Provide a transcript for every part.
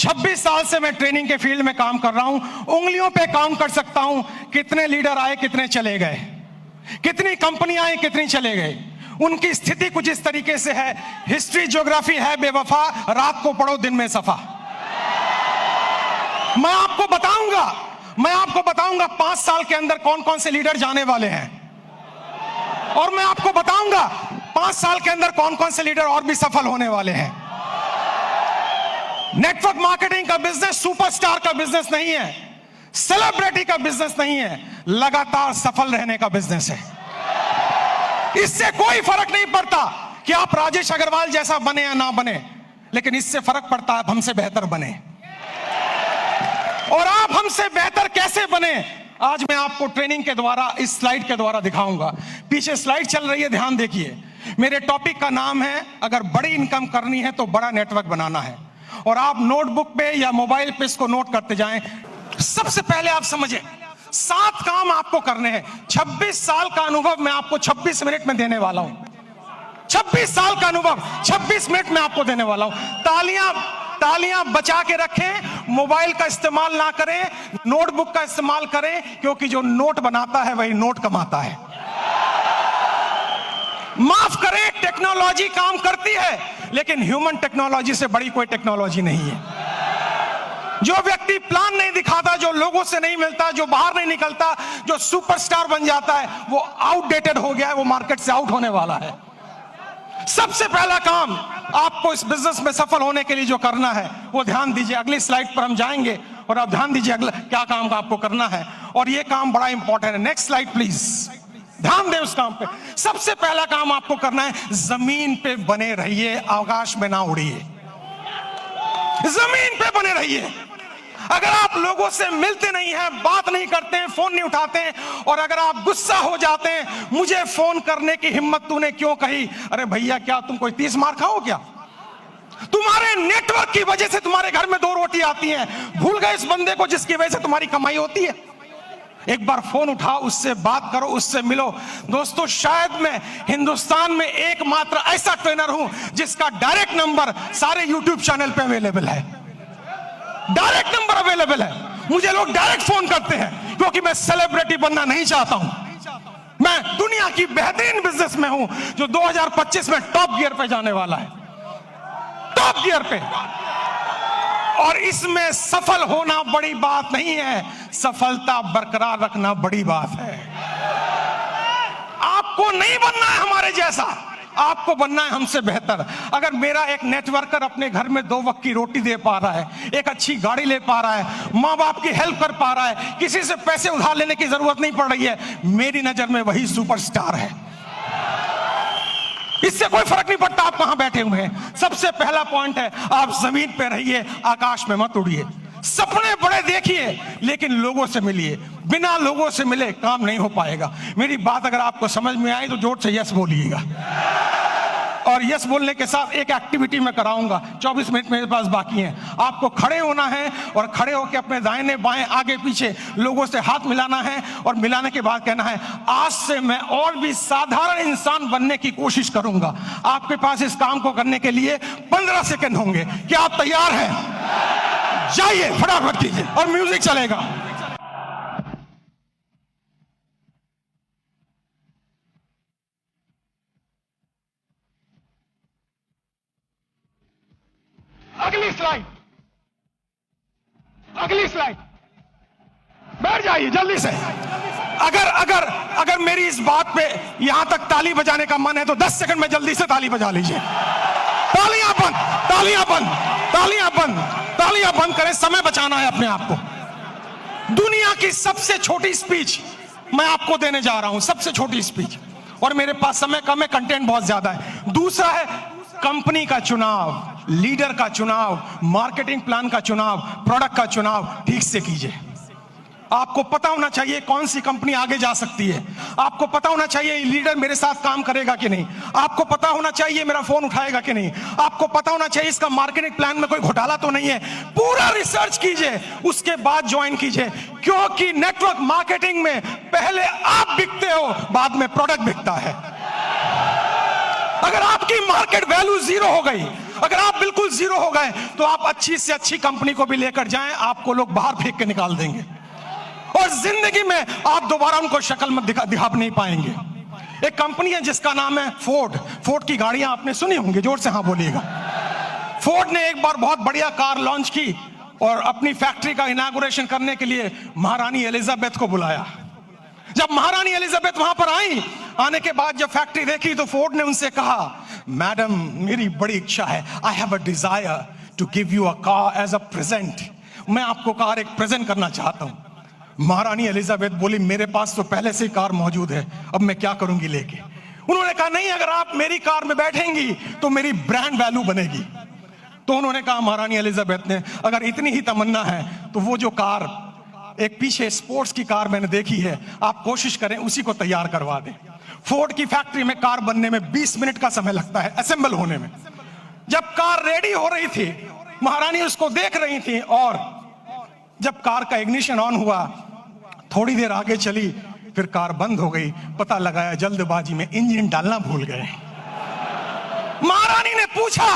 26 साल से मैं ट्रेनिंग के फील्ड में काम कर रहा हूं। उंगलियों पे काम कर सकता हूं कितने लीडर आए, कितने चले गए, कितनी कंपनियां आई, कितनी चले गए। उनकी स्थिति कुछ इस तरीके से है। हिस्ट्री ज्योग्राफी है बेवफा, रात को पढ़ो दिन में सफा। मैं आपको बताऊंगा 5 साल के अंदर कौन कौन से लीडर जाने वाले हैं, और मैं आपको बताऊंगा 5 साल के अंदर कौन कौन से लीडर और भी सफल होने वाले हैं। नेटवर्क मार्केटिंग का बिजनेस सुपरस्टार का बिजनेस नहीं है, सेलिब्रिटी का बिजनेस नहीं है, लगातार सफल रहने का बिजनेस है। इससे कोई फर्क नहीं पड़ता कि आप राजेश अग्रवाल जैसा बने या ना बने, लेकिन इससे फर्क पड़ता है आप हमसे बेहतर बने। और आप हमसे बेहतर कैसे बने, आज मैं आपको ट्रेनिंग के द्वारा, इस स्लाइड के द्वारा दिखाऊंगा। पीछे स्लाइड चल रही है, ध्यान देखिए। मेरे टॉपिक का नाम है, अगर बड़ी इनकम करनी है तो बड़ा नेटवर्क बनाना है। और आप नोटबुक पे या मोबाइल पे इसको नोट करते जाएं। सबसे पहले आप समझें, 7 काम आपको करने हैं। 26 साल का अनुभव मैं आपको 26 मिनट में देने वाला हूं। 26 साल का अनुभव 26 मिनट में आपको देने वाला हूं। तालियां बचा के रखें, मोबाइल का इस्तेमाल ना करें, नोटबुक का इस्तेमाल करें, क्योंकि जो नोट बनाता है वही नोट कमाता है। माफ करें, टेक्नोलॉजी काम करती है, लेकिन ह्यूमन टेक्नोलॉजी से बड़ी कोई टेक्नोलॉजी नहीं है। जो व्यक्ति प्लान नहीं दिखाता, जो लोगों से नहीं मिलता, जो बाहर नहीं निकलता, जो सुपरस्टार बन जाता है, वो आउटडेटेड हो गया है, वो मार्केट से आउट होने वाला है। सबसे पहला काम आपको इस बिजनेस में सफल होने के लिए जो करना है वो ध्यान दीजिए। अगली स्लाइड पर हम जाएंगे और आप ध्यान दीजिए अगला क्या काम आपको करना है, और ये काम बड़ा इंपॉर्टेंट है। नेक्स्ट स्लाइड प्लीज, ध्यान दें उस काम पे। सबसे पहला काम आपको करना है, जमीन पे बने रहिए, आकाश में ना उड़िए। जमीन पे बने रहिए। अगर आप लोगों से मिलते नहीं हैं, बात नहीं करते हैं, फोन नहीं उठाते हैं, और अगर आप गुस्सा हो जाते हैं, मुझे फोन करने की हिम्मत तूने क्यों कही, अरे भैया क्या तुम कोई 30 मार खाओ क्या? तुम्हारे नेटवर्क की वजह से तुम्हारे घर में 2 रोटी आती हैं। भूल गए इस बंदे को जिसकी वजह से तुम्हारी कमाई होती है? एक बार फोन उठाओ, उससे बात करो, उससे मिलो। दोस्तों, शायद मैं हिंदुस्तान में एकमात्र ऐसा ट्रेनर हूं जिसका डायरेक्ट नंबर सारे यूट्यूब चैनल पे अवेलेबल है। डायरेक्ट नंबर अवेलेबल है। मुझे लोग डायरेक्ट फोन करते हैं, क्योंकि मैं सेलिब्रिटी बनना नहीं चाहता हूं। मैं दुनिया की बेहतरीन बिजनेस में हूं, जो 2025 में टॉप गियर पे जाने वाला है, टॉप गियर पे। और इसमें सफल होना बड़ी बात नहीं है, सफलता बरकरार रखना बड़ी बात है। आपको नहीं बनना है हमारे जैसा, आपको बनना है हमसे बेहतर। अगर मेरा एक नेटवर्कर अपने घर में 2 वक्त की रोटी दे पा रहा है, एक अच्छी गाड़ी ले पा रहा है, माँ बाप की हेल्प कर पा रहा है, किसी से पैसे उधार लेने की जरूरत नहीं पड़ रही है, मेरी नजर में वही सुपरस्टार है। इससे कोई फर्क नहीं पड़ता आप कहां बैठे हुए हैं। सबसे पहला पॉइंट है, आप जमीन पे रहिए, आकाश में मत उड़िए। सपने बड़े देखिए, लेकिन लोगों से मिलिए। बिना लोगों से मिले काम नहीं हो पाएगा। मेरी बात अगर आपको समझ में आई तो जोर से यस बोलिएगा। और यस बोलने के साथ एक एक्टिविटी मैं कराऊंगा। 24 मिनट मेरे पास बाकी हैं। आपको खड़े होना है और खड़े होकर अपने दाहिने बाएं आगे पीछे लोगों से हाथ मिलाना है, और मिलाने के बाद कहना है, आज से मैं और भी साधारण इंसान बनने की कोशिश करूंगा। आपके पास इस काम को करने के लिए 15 सेकंड होंगे। क्या आप तैयार हैं? जाइए, फटाफट कीजिए, और म्यूजिक चलेगा। अगली स्लाइड, बैठ जाइए जल्दी से। अगर मेरी इस बात पे यहां तक ताली बजाने का मन है तो 10 सेकंड में जल्दी से ताली बजा लीजिए। तालियां बंद, तालियां बंद, तालियां बंद, तालियां बंद करें, समय बचाना है अपने आप को। दुनिया की सबसे छोटी स्पीच मैं आपको देने जा रहा हूं, सबसे छोटी स्पीच, और मेरे पास समय कम है, कंटेंट बहुत ज्यादा है। दूसरा है कंपनी का चुनाव, लीडर का चुनाव, मार्केटिंग प्लान का चुनाव, प्रोडक्ट का चुनाव ठीक से कीजिए। आपको पता होना चाहिए कौन सी कंपनी आगे जा सकती है। आपको पता होना चाहिए लीडर मेरे साथ काम करेगा कि नहीं। आपको पता होना चाहिए मेरा फोन उठाएगा कि नहीं। आपको पता होना चाहिए इसका मार्केटिंग प्लान में कोई घोटाला तो नहीं है। पूरा रिसर्च कीजिए, उसके बाद ज्वाइन कीजिए, क्योंकि नेटवर्क मार्केटिंग में पहले आप बिकते हो, बाद में प्रोडक्ट बिकता है। अगर आपकी मार्केट वैल्यू 0 हो गई, अगर आप बिल्कुल जीरो हो गए तो आप अच्छी से अच्छी कंपनी को भी लेकर जाएं, आपको लोग बाहर फेंक के निकाल देंगे और जिंदगी में आप दोबारा उनको शक्ल में दिखा नहीं पाएंगे। एक कंपनी है जिसका नाम है फोर्ड। फोर्ड की गाड़ियां आपने सुनी होंगी, जोर से हाँ बोलिएगा। फोर्ड ने एक बार बहुत बढ़िया कार लॉन्च की और अपनी फैक्ट्री का इनॉग्रेशन करने के लिए महारानी एलिजाबेथ को बुलाया। जब महारानी एलिजाबेथ वहां पर आई, आने के बाद जब फैक्ट्री देखी तो फोर्ड ने उनसे कहा, मैडम मेरी बड़ी इच्छा है, I have a desire to give you a car as a present. मैं आपको कार एक प्रेजेंट करना चाहता हूं। महारानी एलिजाबेथ बोली, मेरे पास तो पहले से ही कार मौजूद है, अब मैं क्या करूंगी लेके। उन्होंने कहा, नहीं, अगर आप मेरी कार में बैठेंगी तो मेरी ब्रांड वैल्यू बनेगी। तो उन्होंने कहा, महारानी एलिजाबेथ ने, अगर इतनी ही तमन्ना है तो वो जो कार एक पीछे स्पोर्ट्स की कार मैंने देखी है, आप कोशिश करें उसी को तैयार करवा दें। फोर्ड की फैक्ट्री में कार बनने में 20 मिनट का समय लगता है, असेंबल होने में। जब कार रेडी हो रही थी, महारानी उसको देख रही थी और जब कार का इग्निशन ऑन हुआ, थोड़ी देर आगे चली, फिर कार बंद हो गई। पता लगाया जल्दबाजी में इंजन डालना भूल गए। महारानी ने पूछा,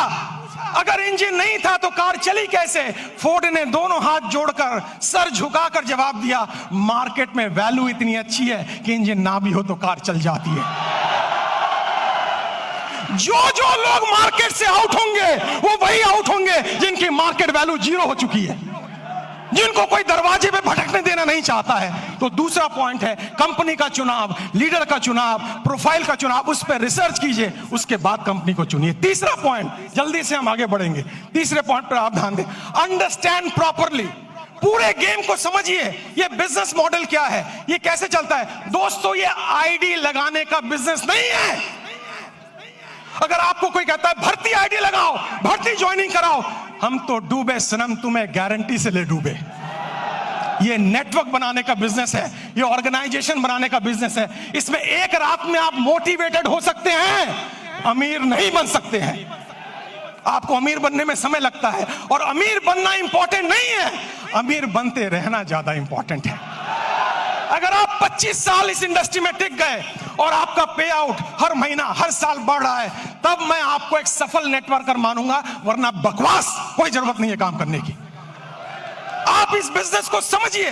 अगर इंजन नहीं था तो कार चली कैसे? फोर्ड ने दोनों हाथ जोड़कर सर झुकाकर जवाब दिया, मार्केट में वैल्यू इतनी अच्छी है कि इंजन ना भी हो तो कार चल जाती है। जो लोग मार्केट से आउट होंगे वो वही आउट होंगे जिनकी मार्केट वैल्यू जीरो हो चुकी है, जिनको कोई दरवाजे पे भटकने देना नहीं चाहता है। तो दूसरा पॉइंट है कंपनी का चुनाव, लीडर का चुनाव, प्रोफाइल का चुनाव, उस पर रिसर्च कीजिए, उसके बाद कंपनी को चुनिए। तीसरा पॉइंट, जल्दी से हम आगे बढ़ेंगे, तीसरे पॉइंट पर आप ध्यान दें, अंडरस्टैंड प्रॉपरली। पूरे गेम को समझिए, ये बिजनेस मॉडल क्या है, ये कैसे चलता है। दोस्तों, ये आईडी लगाने का बिजनेस नहीं है। अगर आपको कोई कहता है भर्ती आईडी लगाओ, भर्ती ज्वाइनिंग कराओ, हम तो डूबे सनम, तुम्हें गारंटी से ले डूबे। ये नेटवर्क बनाने का बिजनेस है, ये ऑर्गेनाइजेशन बनाने का बिजनेस है। इसमें एक रात में आप मोटिवेटेड हो सकते हैं, अमीर नहीं बन सकते हैं। आपको अमीर बनने में समय लगता है और अमीर बनना इंपॉर्टेंट नहीं है, अमीर बनते रहना ज्यादा इंपॉर्टेंट है। अगर आप 25 साल इस इंडस्ट्री में टिक गए और आपका पे आउट हर महीना हर साल बढ़ रहा है, तब मैं आपको एक सफल नेटवर्कर मानूंगा, वरना बकवास कोई जरूरत नहीं है काम करने की। आप इस बिजनेस को समझिए,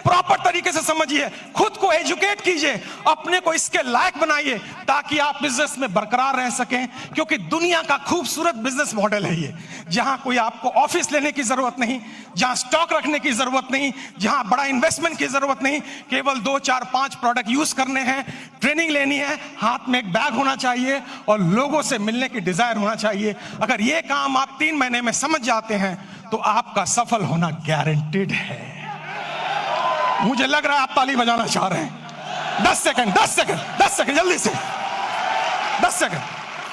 प्रॉपर तरीके से समझिए, खुद को एजुकेट कीजिए, अपने को इसके लायक बनाइए ताकि आप बिजनेस में बरकरार रह सकें। क्योंकि दुनिया का खूबसूरत बिजनेस मॉडल है ये, जहां कोई आपको ऑफिस लेने की जरूरत नहीं, जहां स्टॉक रखने की जरूरत नहीं, जहां बड़ा इन्वेस्टमेंट की जरूरत नहीं, केवल 2, 4, 5 प्रोडक्ट यूज करने हैं, ट्रेनिंग लेनी है, हाथ में एक बैग होना चाहिए और लोगों से मिलने की डिजायर होना चाहिए। अगर ये काम आप 3 महीने में समझ जाते हैं तो आपका सफल होना गारंटेड है। मुझे लग रहा है आप ताली बजाना चाह रहे हैं। 10 सेकंड जल्दी से, 10 सेकंड,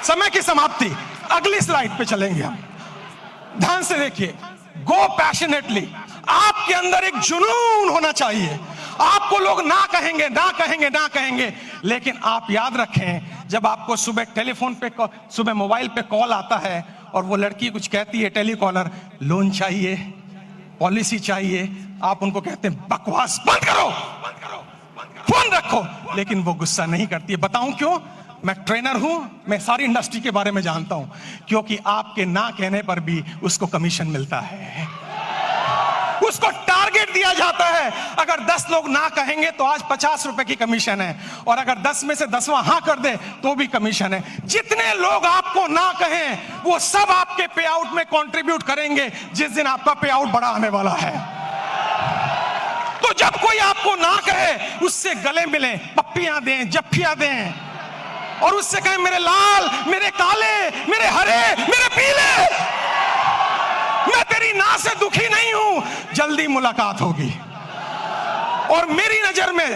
समय की समाप्ति। अगली स्लाइड पे चलेंगे हम। ध्यान से देखिए, गो पैशनेटली। आपके अंदर एक जुनून होना चाहिए। आपको लोग ना कहेंगे, लेकिन आप याद रखें, जब आपको सुबह टेलीफोन पे, सुबह मोबाइल पे कॉल आता है और वो लड़की कुछ कहती है, टेलीकॉलर, लोन चाहिए, पॉलिसी चाहिए, आप उनको कहते हैं बकवास बंद करो, फोन रखो, लेकिन वो गुस्सा नहीं करती है। बताऊं क्यों? मैं ट्रेनर हूं, मैं सारी इंडस्ट्री के बारे में जानता हूं। क्योंकि आपके ना कहने पर भी उसको कमीशन मिलता है, उसको टारगेट दिया जाता है। अगर 10 लोग ना कहेंगे तो आज 50 रुपए की कमीशन है, और अगर 10 में से 10वां हाँ कर दे तो भी कमीशन है। जितने लोग आपको ना कहें वो सब आपके पे आउट में कंट्रीब्यूट करेंगे जिस दिन आपका पे आउट बड़ा आने वाला है। तो जब कोई आपको ना कहे, उससे गले मिलें, पप्पियां दें, जफ्फियां दें, और उससे कहें मेरे लाल, मेरे काले, मेरे हरे, मेरे पीले, मैं तेरी ना से दुखी नहीं हूं, जल्दी मुलाकात होगी। और मेरी नजर में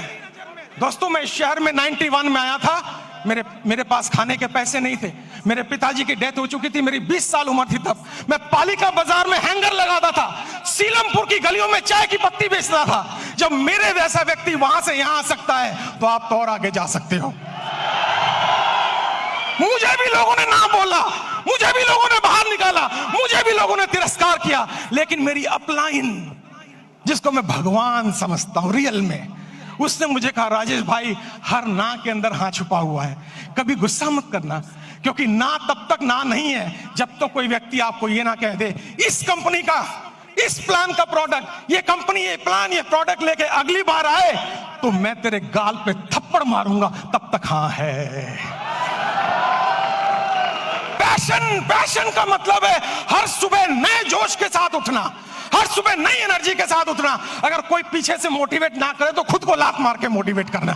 दोस्तों, मैं इस शहर में 91 में आया था, मेरे पास खाने के पैसे नहीं थे, मेरे पिताजी की डेथ हो चुकी थी, मेरी 20 साल उम्र थी तब। मैं पालिका बाजार में हैंगर लगाता था, सीलमपुर की गलियों में चाय की पत्ती बेचता था। जब मेरे जैसा व्यक्ति वहां से यहां आ सकता है तो आप तो और आगे जा सकते हो। मुझे भी लोगों ने ना बोला, मुझे भी लोगों ने बाहर निकाला, मुझे भी लोगों ने तिरस्कार किया, लेकिन मेरी अपलाइन, जिसको मैं भगवान समझता हूं रियल में, उसने मुझे कहा, राजेश भाई, हर ना के अंदर हाँ छुपा हुआ है, कभी गुस्सा मत करना, क्योंकि ना तब तक ना नहीं है जब तक कोई व्यक्ति आपको ये ना कह दे इस कंपनी का, इस प्लान का प्रोडक्ट, ये कंपनी, ये प्लान, ये प्रोडक्ट लेके अगली बार आए तो मैं तेरे गाल पे थप्पड़ मारूंगा, तब तक हाँ है। पैशन का मतलब है हर सुबह नए जोश के साथ उठना, हर सुबह नई एनर्जी के साथ उठना। अगर कोई पीछे से मोटिवेट ना करे तो खुद को लात मार के मोटिवेट करना।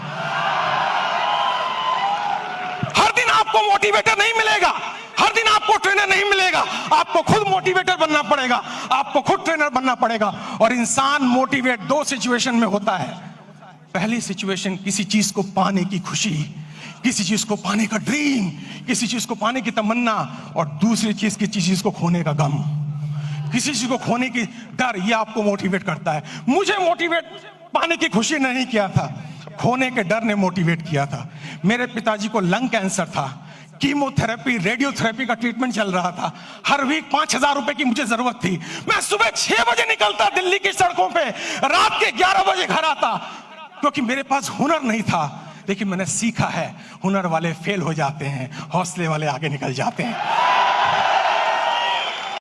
हर दिन आपको मोटिवेटर नहीं मिलेगा, हर दिन आपको ट्रेनर नहीं मिलेगा, आपको खुद मोटिवेटर बनना पड़ेगा, आपको खुद ट्रेनर बनना पड़ेगा। और इंसान मोटिवेट दो सिचुएशन में होता है। पहली सिचुएशन किसी चीज को पाने की खुशी, किसी चीज को पाने का ड्रीम, किसी चीज को पाने की तमन्ना, और दूसरी चीज किसी चीज को खोने का गम, किसी चीज को खोने की डर, ये आपको मोटिवेट करता है। मुझे मोटिवेट पाने की खुशी नहीं किया था, खोने के डर ने मोटिवेट किया था। मेरे पिताजी को लंग कैंसर था, कीमोथेरेपी, रेडियोथेरेपी का ट्रीटमेंट चल रहा था। हर वीक 5,000 रुपए की मुझे जरूरत थी। मैं सुबह 6 बजे निकलता दिल्ली की सड़कों पे, रात के 11 बजे घर आता, क्योंकि मेरे पास हुनर नहीं था। लेकिन मैंने सीखा है, हुनर वाले फेल हो जाते हैं, हौसले वाले आगे निकल जाते हैं।